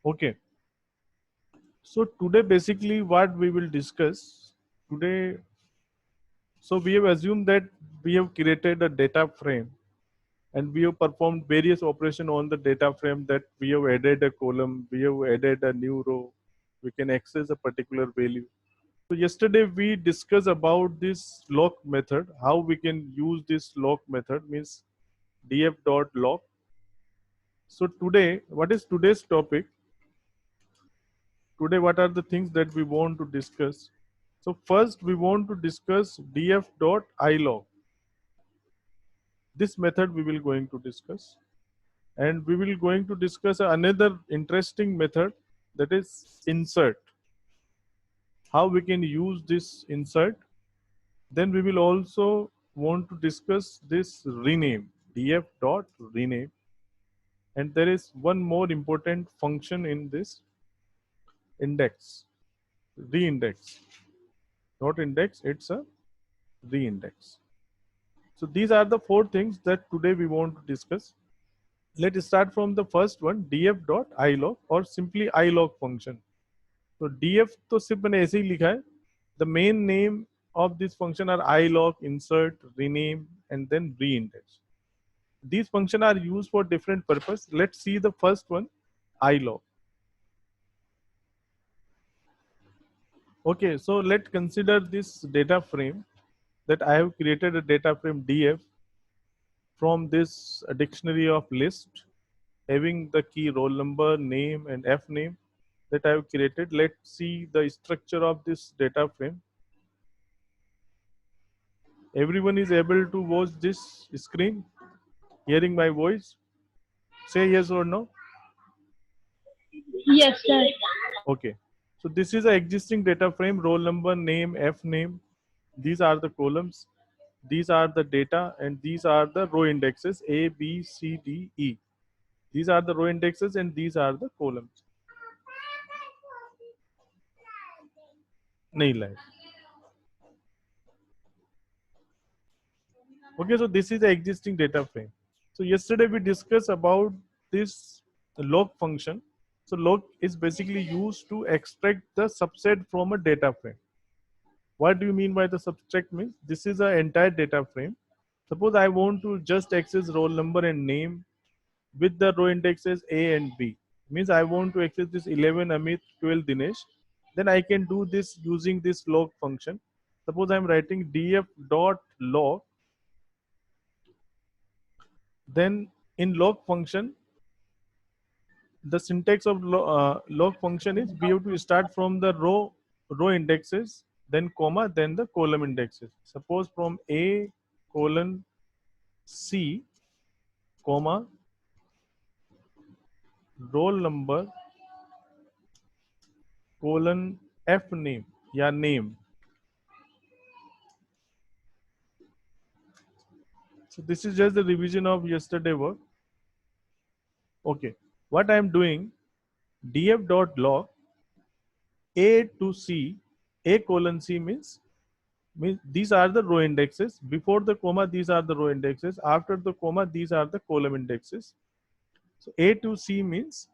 Okay, so today basically what we will discuss today. So we have assumed that we have created a data frame and we have performed various operations on the data frame, that we have added a column, we have added a new row, we can access a particular value. So yesterday we discussed about this lock method, how we can use this lock method, means df.lock. So today, what is today's topic? Today, what are the things that we want to discuss? So first, we want to discuss df.ilog. This method we will going to discuss, and we will going to discuss another interesting method, that is insert. How we can use this insert. Then we will also want to discuss this rename, df.rename, and there is one more important function in this, index, reindex. Not index, it's a reindex. So these are the four things that today we want to discuss. Let's start from the first one, df.ilog or simply ilog function. So df तो सिर्फ मैंने ऐसे ही लिखा है. The main name of this function are ilog, insert, rename, and then reindex. These functions are used for different purpose. Let's see the first one, ilog. Okay, so let's consider this data frame, that I have created a data frame df from this dictionary of list, having the key roll number, name, and f name that I have created. Let's see the structure of this data frame. Everyone is able to watch this screen, hearing my voice? Say yes or no. Yes, sir. Okay. So this is an existing data frame, roll number, name, f name. These are the columns. These are the data, and these are the row indexes A, B, C, D, E. These are the row indexes and these are the columns. Nahi live. Okay, so this is the existing data frame. So yesterday we discussed about this log function. So log is basically used to extract the subset from a data frame. What do you mean by the subtract means? This is an entire data frame. Suppose I want to just access roll number and name with the row indexes A and B. Means I want to access this 11 Amit, 12 Dinesh. Then I can do this using this log function. Suppose I'm writing df.log. Then in log function, the syntax of log function is we have to start from the row indexes, then comma, then the column indexes. Suppose from A colon C, comma, roll number colon F name, या name. So this is just the revision of yesterday work. Okay, what I am doing, df.log A to C, A colon C means these are the row indexes. Before the comma, these are the row indexes. After the comma, these are the column indexes. So A to C means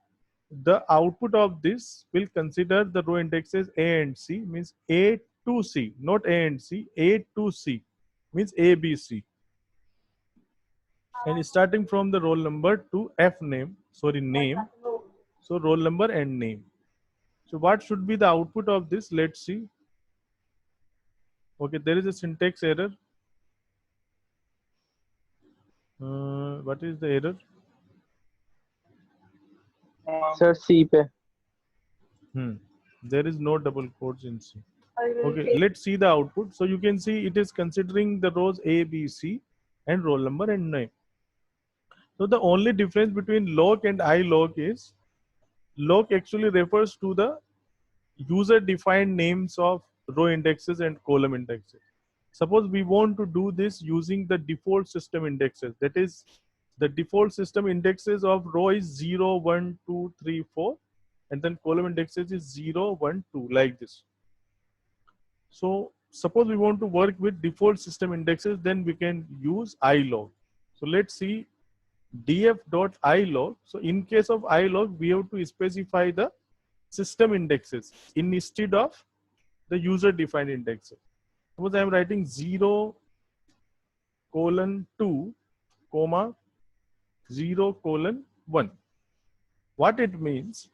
the output of this will consider the row indexes A and C, means A to C, not A and C, A to C means A, B, C. And starting from the roll number to F name, sorry, name. So roll number and name. So what should be the output of this? Let's see. Okay, there is a syntax error. What is the error? Sir, C पे. There is no double quotes in C. Okay, let's see the output. So you can see it is considering the rows A, B, C and roll number and name. So the only difference between log and ilog is log actually refers to the user defined names of row indexes and column indexes. Suppose we want to do this using the default system indexes. That is, the default system indexes of row is 0, 1, 2, 3, 4, and then column indexes is 0, 1, 2, like this. So suppose we want to work with default system indexes, then we can use ilog. So let's see df.ilog. So in case of ilog, we have to specify the system indexes instead of the user defined indexes. Suppose I am writing 0:2, 0:1. What it means,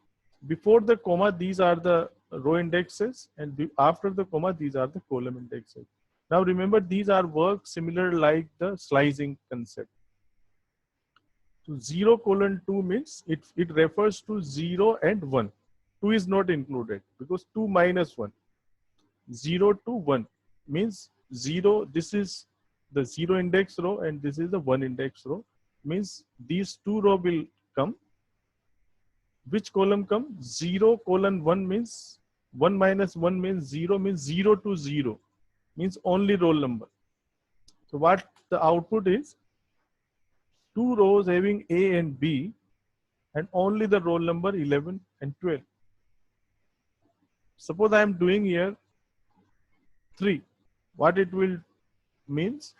before the comma, these are the row indexes, and after the comma, these are the column indexes. Now remember, these are work similar like the slicing concept. So 0:2 means it refers to 0 and 1. 2 is not included because 2 minus 1. 0 to 1 means 0. This is the 0 index row and this is the 1 index row. Means these two row will come. Which column come? 0:1 means 1 minus 1 means 0, means 0 to 0 means only roll number. So what the output is? Two rows having A and B and only the roll number 11 and 12. Suppose I am doing here 3. What it will means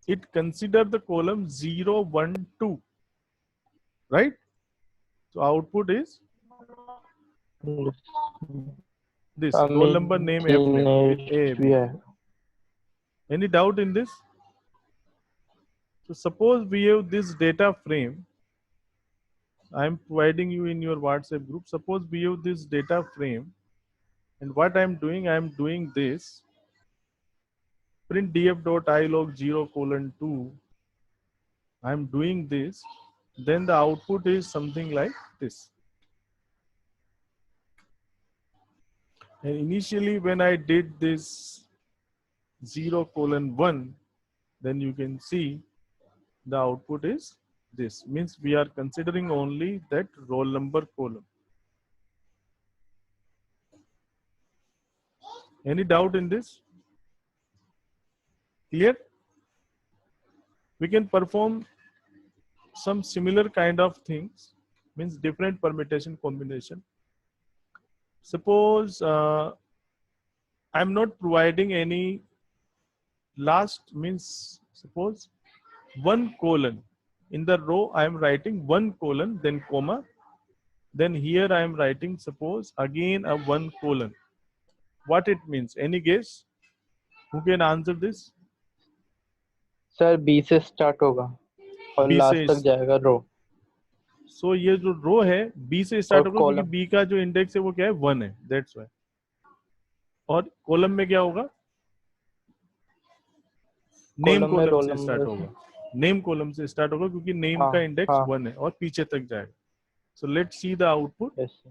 it consider the column 0, 1, 2, right? So output is this roll number, name, F name with A, B. Any doubt in this? So suppose we have this data frame. I am providing you in your WhatsApp group. Suppose we have this data frame, and what I am doing this print df.ilog 0:2. I am doing this. Then the output is something like this. And initially, when I did this 0:1, then you can see the output is this. Means we are considering only that roll number column. Any doubt in this? Clear? We can perform some similar kind of things, means different permutation combination. Suppose I'm not providing any last, means suppose 1 colon. In the row I am writing 1 colon, then comma. Then here I am writing, suppose again a 1 colon. What it means? Any guess? Who can answer this? Sir B से start होगा और B last से तक जाएगा रो. सो ये जो रो है B से स्टार्ट और होगा क्योंकि column. बी का जो इंडेक्स है वो क्या है 1 है, दैट्स व्हाई. और कॉलम में क्या होगा? नेम Column में कॉलम रोल से स्टार्ट नंबर. होगा. नेम कॉलम से स्टार्ट होगा क्योंकि नेम का इंडेक्स 1 है और पीछे तक जाएगा. So let's see the output. Yes.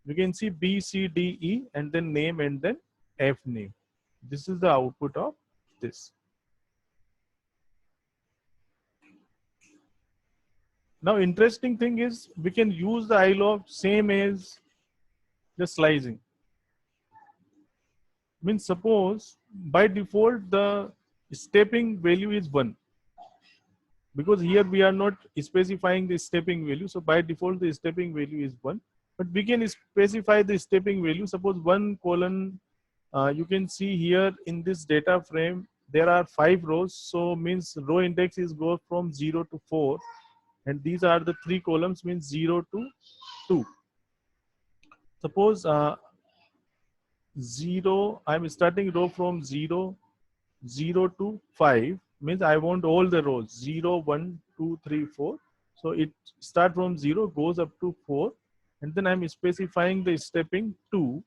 You can see B, C, D, E, and then name and then F name. This is the output of this. Now, interesting thing is we can use the ilog same as the slicing. Means suppose by default the stepping value is 1. Because here we are not specifying the stepping value. So by default the stepping value is 1. But we can specify the stepping value. Suppose 1 colon, you can see here in this data frame, there are 5 rows. So means row index is go from 0 to 4. And these are the 3 columns, means 0 to 2. Suppose 0, I'm starting row from 0 to 5, means I want all the rows 0, 1, 2, 3, 4. So it start from 0, goes up to 4, and then I'm specifying the stepping 2.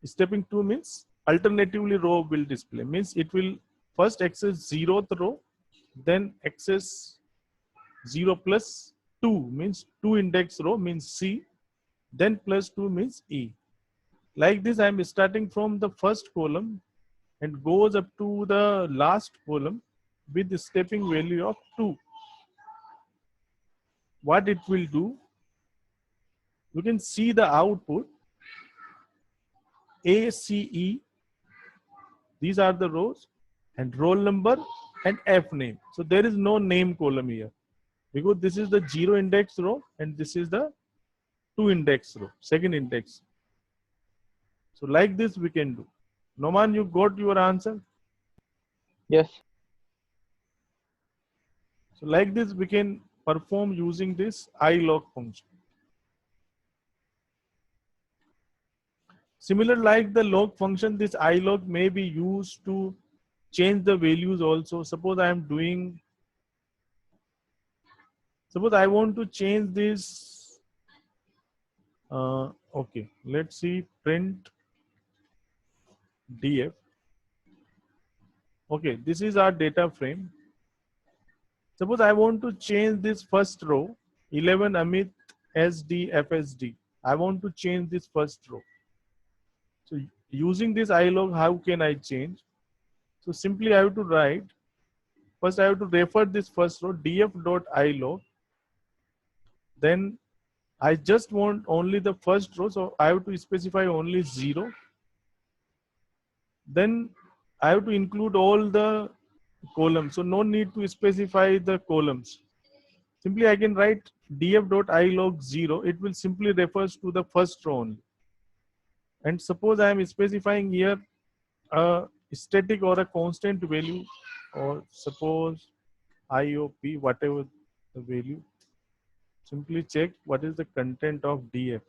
Stepping 2 means alternatively row will display, means it will first access 0th row, then access 0 plus 2 means 2 index row means C, then plus 2 means E. Like this, I'm starting from the first column and goes up to the last column with the stepping value of 2. What it will do, you can see the output A, C, E. These are the rows and roll number and F name. So there is no name column here because this is the 0 index row and this is the 2 index row, second index. So like this we can do. Noman, you got your answer? Yes. So like this, we can perform using this ilog function. Similar like the log function, this ilog may be used to change the values also. Suppose I want to change this. Okay, let's see, print df. Okay, this is our data frame. Suppose I want to change this first row, 11 Amit SD FSD. I want to change this first row. So using this ilog, how can I change? So simply I have to write, first I have to refer this first row, df.ilog. Then I just want only the first row, so I have to specify only 0. Then I have to include all the columns, so no need to specify the columns. Simply I can write df.ilog 0. It will simply refers to the first row only. And suppose I am specifying here a static or a constant value, or suppose IOP, whatever the value. Simply check what is the content of df.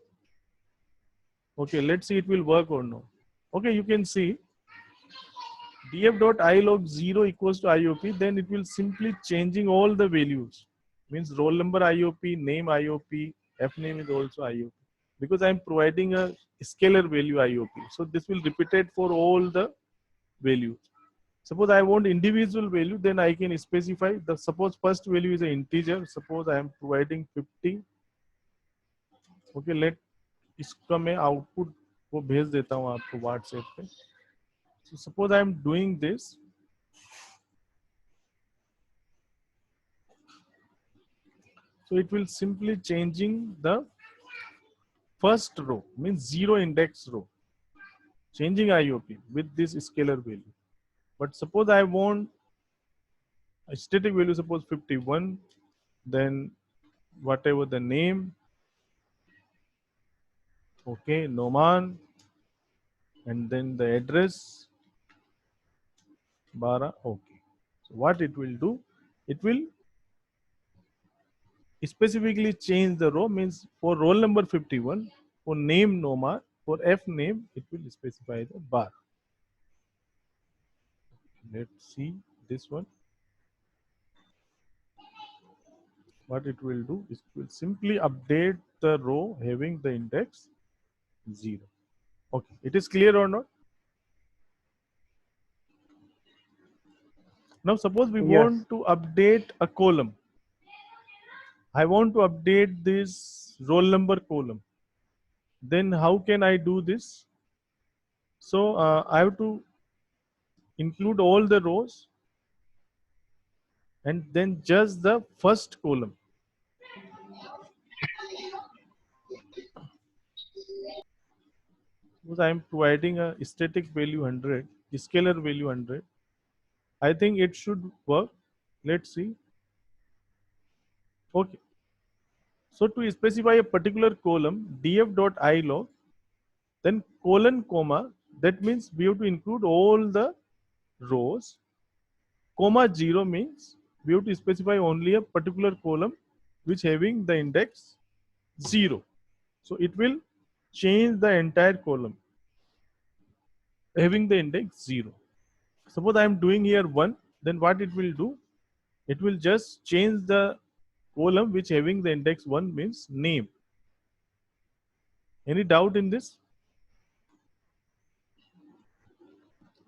Okay, let's see it will work or no. Okay, you can see df.ilog 0 equals to IOP, then it will simply changing all the values. Means roll number IOP, name IOP, F name is also IOP. Because I'm providing a scalar value IOP. So this will repeat it for all the values. Suppose I want individual value, then I can specify the, suppose first value is an integer. Suppose I am providing 50. Okay, let इसका मैं output वो भेज देता हूँ आपको WhatsApp पे. So suppose I am doing this. So it will simply changing the first row, means 0 index row, changing IOP with this scalar value. But suppose I want a static value, suppose 51, then whatever the name, okay, Noman, and then the address, Bara, okay. So what it will do, it will specifically change the row, means for roll number 51, for name Nomar, for F name, it will specify the bar. Let's see this one. What it will do is it will simply update the row having the index 0. Okay, it is clear or not? Now suppose we want to update a column. I want to update this roll number column. Then how can I do this? So I have to include all the rows and then just the first column. Because I am providing a static value 100, scalar value 100. I think it should work. Let's see. Okay. So to specify a particular column, df.ilog, then colon comma, that means we have to include all the rows. Comma 0 means we have to specify only a particular column which having the index 0. So it will change the entire column having the index 0. Suppose I am doing here 1, then what it will do? It will just change the column which having the index 1, means name. Any doubt in this?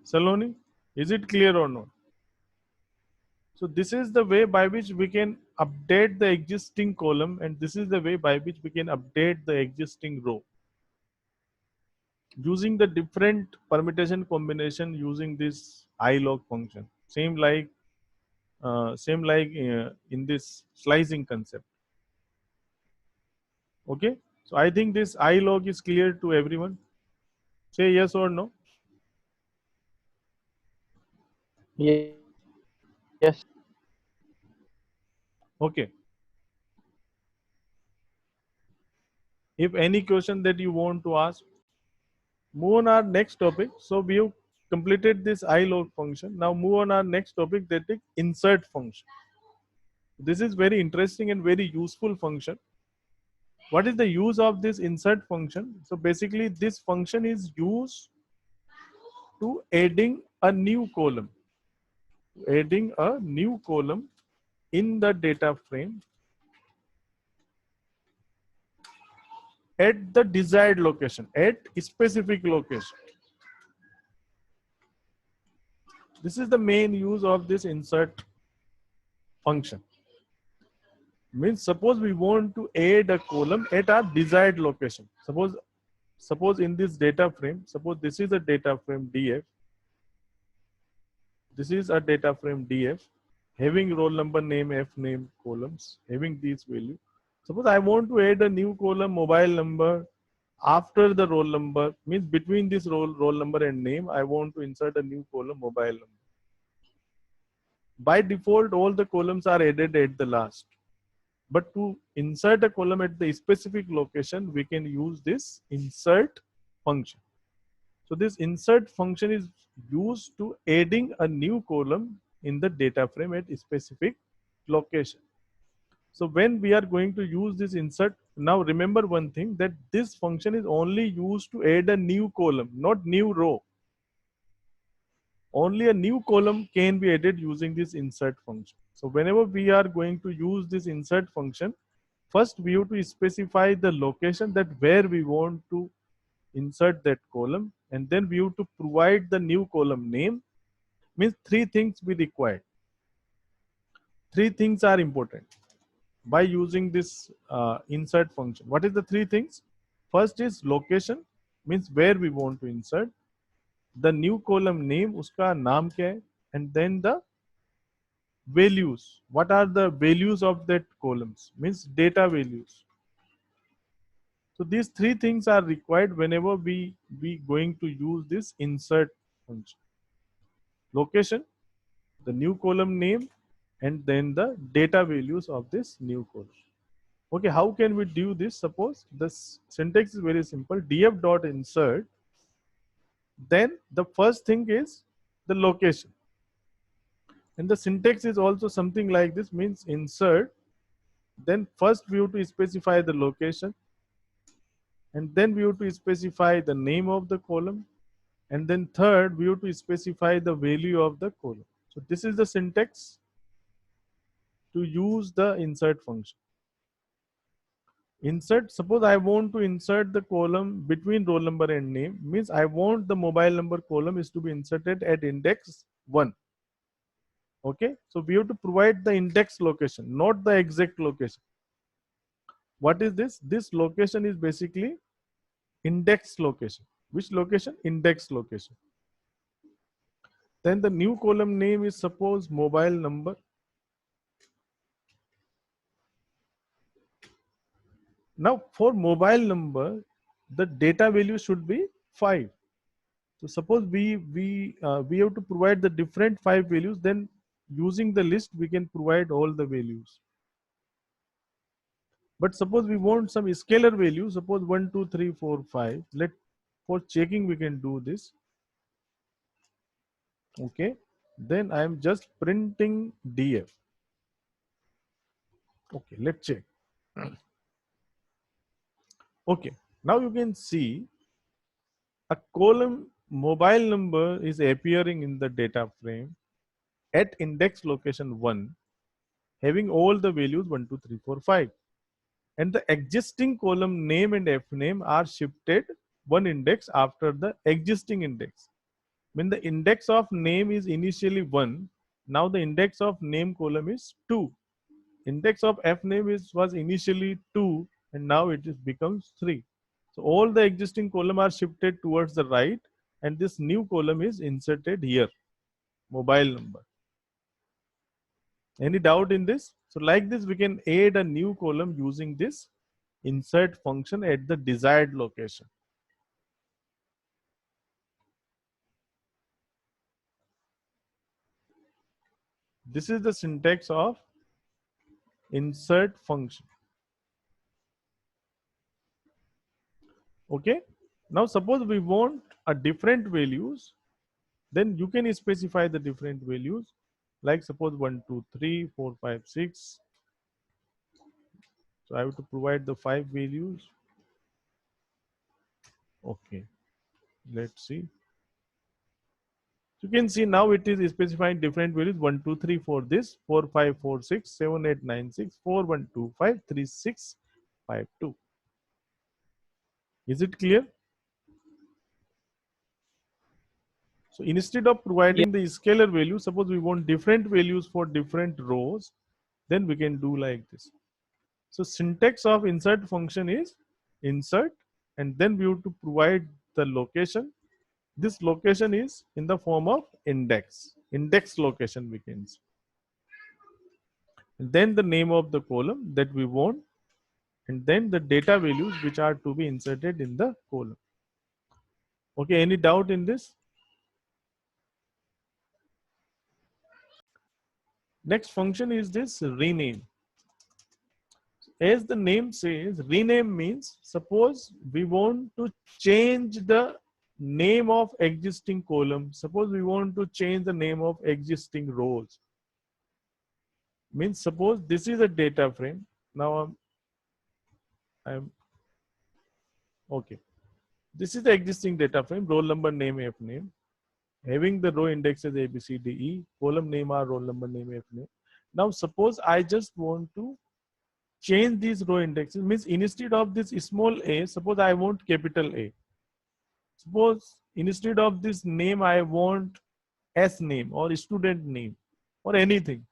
Saloni, is it clear or not? So this is the way by which we can update the existing column, and this is the way by which we can update the existing row using the different permutation combination using this ilog function. Same like in this slicing concept. Okay, so I think this ilog is clear to everyone. Say yes or no. Yes. Okay. If any question that you want to ask, move on our next topic. So we have completed this ilog function. Now move on our next topic, that is insert function. This is very interesting and very useful function. What is the use of this insert function? So basically this function is used to adding a new column. Adding a new column in the data frame at the desired location, at a specific location. This is the main use of this insert function. Means suppose we want to add a column at our desired location. Suppose in this data frame, suppose this is a data frame df. This is a data frame df having roll number, name, f name columns, having these values. Suppose I want to add a new column mobile number after the roll number, means between this roll number and name, I want to insert a new column mobile number. By default, all the columns are added at the last. But to insert a column at the specific location, we can use this insert function. So this insert function is used to adding a new column in the data frame at a specific location. So when we are going to use this insert, now remember one thing, that this function is only used to add a new column, not new row. Only a new column can be added using this insert function. So whenever we are going to use this insert function, first we have to specify the location that where we want to insert that column, and then we have to provide the new column name. Means three things we require. Three things are important by using this insert function. What is the three things? First is location, means where we want to insert. The new column name, uska naam kya hai, and then the values. What are the values of that columns? Means data values. So these three things are required whenever we going to use this insert function. Location, the new column name, and then the data values of this new column. Okay, how can we do this? Suppose this syntax is very simple. Df dot insert. Then the first thing is the location. And the syntax is also something like this, means insert. Then first we have to specify the location. And then we have to specify the name of the column. And then third, we have to specify the value of the column. So this is the syntax to use the insert function. Insert, suppose I want to insert the column between roll number and name, means I want the mobile number column is to be inserted at index 1. Okay, so we have to provide the index location, not the exact location. What is this? This location is basically index location. Which location? Index location. Then the new column name is suppose mobile number. Now for mobile number, the data value should be 5. So suppose we have to provide the different 5 values, then using the list we can provide all the values. But suppose we want some scalar value, suppose 1 2 3 4 5. For checking we can do this. Okay, then I am just printing df. Okay, let's check. Okay, now you can see a column mobile number is appearing in the data frame at index location 1, having all the values 1 2 3 4 5, and the existing column name and f name are shifted one index after the existing index. When the index of name is initially 1, now the index of name column is 2. Index of f name was initially 2, and now it becomes 3. So all the existing column are shifted towards the right, and this new column is inserted here, mobile number. Any doubt in this? So like this, we can add a new column using this insert function at the desired location. This is the syntax of insert function. Okay. Now suppose we want a different values, then you can specify the different values, like suppose 1 2 3 4 5 6. So I have to provide the 5 values. Okay, let's see. You can see now it is specifying different values 1, 2, 3 for this 4, 5, 4, 6, 7, 8, 9, 6, 4, 1, 2, 5, 3, 6, 5, 2. Is it clear? So instead of Yeah. providing the scalar value, suppose we want different values for different rows, then we can do like this. So syntax of insert function is insert, and then we have to provide the location. This location is in the form of index location we can see. And then the name of the column that we want, and then the data values which are to be inserted in the column. Okay, any doubt in this? Next function is this rename. As the name says, rename means suppose we want to change the name of existing column. Suppose we want to change the name of existing rows. Means suppose this is a data frame. Now I'm okay. This is the existing data frame, roll number, name, F name. Having the row indexes A, B, C, D, E, column name are roll number, name, F name. Now suppose I just want to change these row indexes, means instead of this small a, suppose I want capital A. Suppose instead of this name I want S name or student name or anything.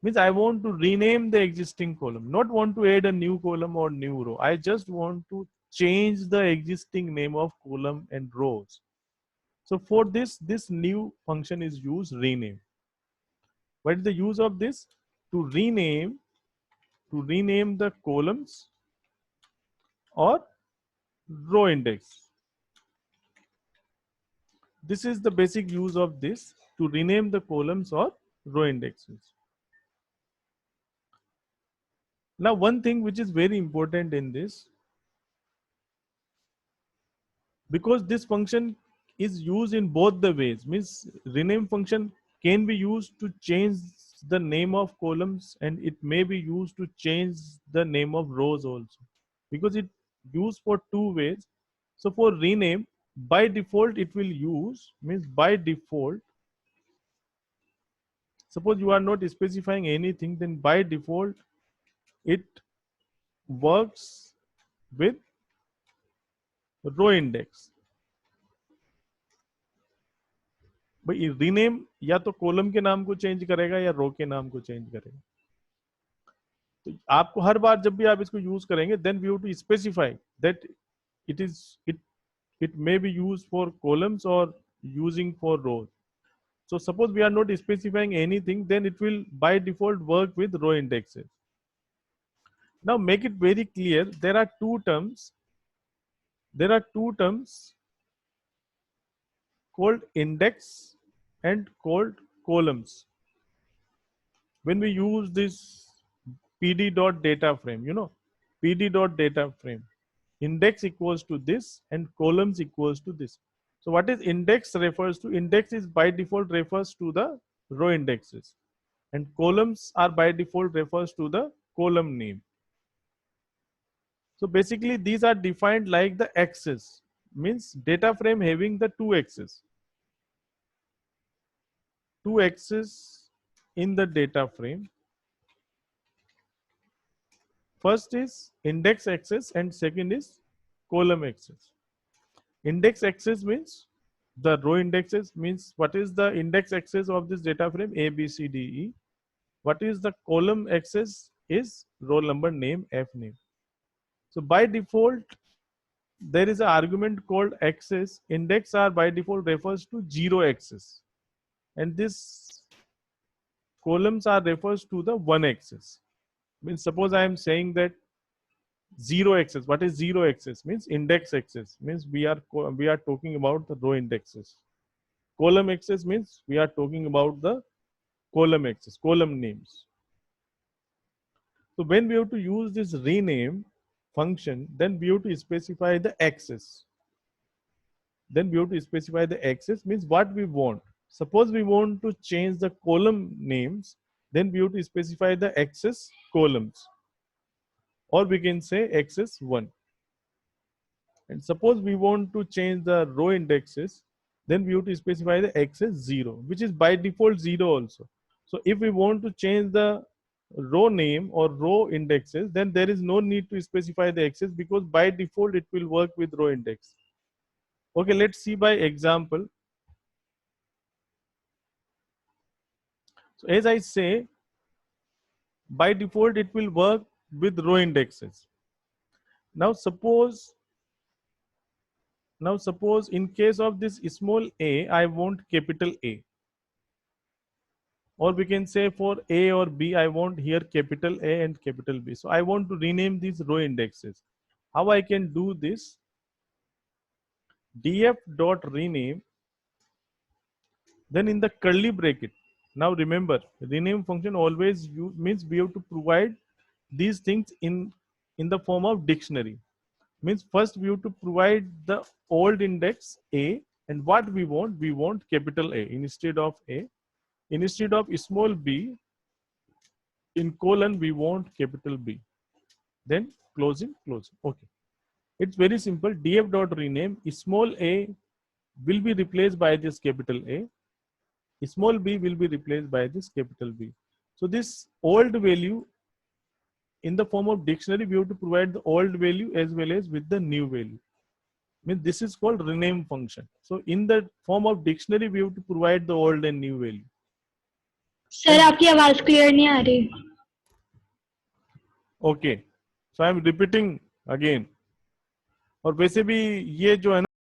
Means I want to rename the existing column, not want to add a new column or new row. I just want to change the existing name of column and rows. So for this new function is used rename. What is the use of this? To rename the columns or row index. This is the basic use of this, to rename the columns or row indexes. Now one thing which is very important in this, because this function is used in both the ways, means rename function can be used to change the name of columns, and it may be used to change the name of rows also, because it used for two ways. So for rename, by default it will use, means by default, suppose you are not specifying anything, then by default it works with row index. भाई rename या तो column के नाम को change करेगा या रो के नाम को चेंज करेगा. तो आपको हर बार जब भी आप इसको यूज करेंगे, then we have to specify that it is it may be used for columns or using for rows. So suppose we are not specifying anything, then it will by default work with row indexes. Now make it very clear, there are two terms called index and called columns. When we use this pd.data frame, pd.data frame, index equals to this and columns equals to this. So what is index refers to? Index is by default refers to the row indexes, and columns are by default refers to the column name. So basically these are defined like the axis, means data frame having the two axes in the data frame. First is index axis and second is column axis. Index axis means the row indexes, means what is the index axis of this data frame? A, B, C, D, E. What is the column axis? Is roll number, name, F name. So by default, there is an argument called axis. Index are by default refers to 0 axis, and this columns are refers to the 1 axis. Means suppose I am saying that 0 axis. What is 0 axis? Means index axis. Means we are talking about the row indexes. Column axis means we are talking about the column axis, column names. So when we have to use this rename function, then we have to specify the axis. Means what we want. Suppose we want to change the column names, then we have to specify the axis columns. or we can say access 1. And suppose we want to change the row indexes, then we have to specify the access 0, which is by default 0 also. So if we want to change the row name or row indexes, then there is no need to specify the access, because by default it will work with row index. Okay, let's see by example. So as I say, by default it will work with row indexes. Now suppose in case of this small a, I want capital A. Or we can say for A or B, I want here capital A and capital B. So I want to rename these row indexes. How I can do this? df.rename, then in the curly bracket. Now remember, rename function always means we have to provide these things in the form of dictionary. Means first we have to provide the old index A, and what we want capital A instead of A. Instead of small b, in colon we want capital B. Then closing. Okay, it's very simple. df.rename, small a will be replaced by this capital A, small b will be replaced by this capital B. So this old value in the form of dictionary, we have to provide the old value as well as with the new value. Means this is called rename function. So in the form of dictionary, we have to provide the old and new value. Sir आपकी आवाज clear नहीं आ रही. Okay, so I am repeating again. और वैसे भी ये जो है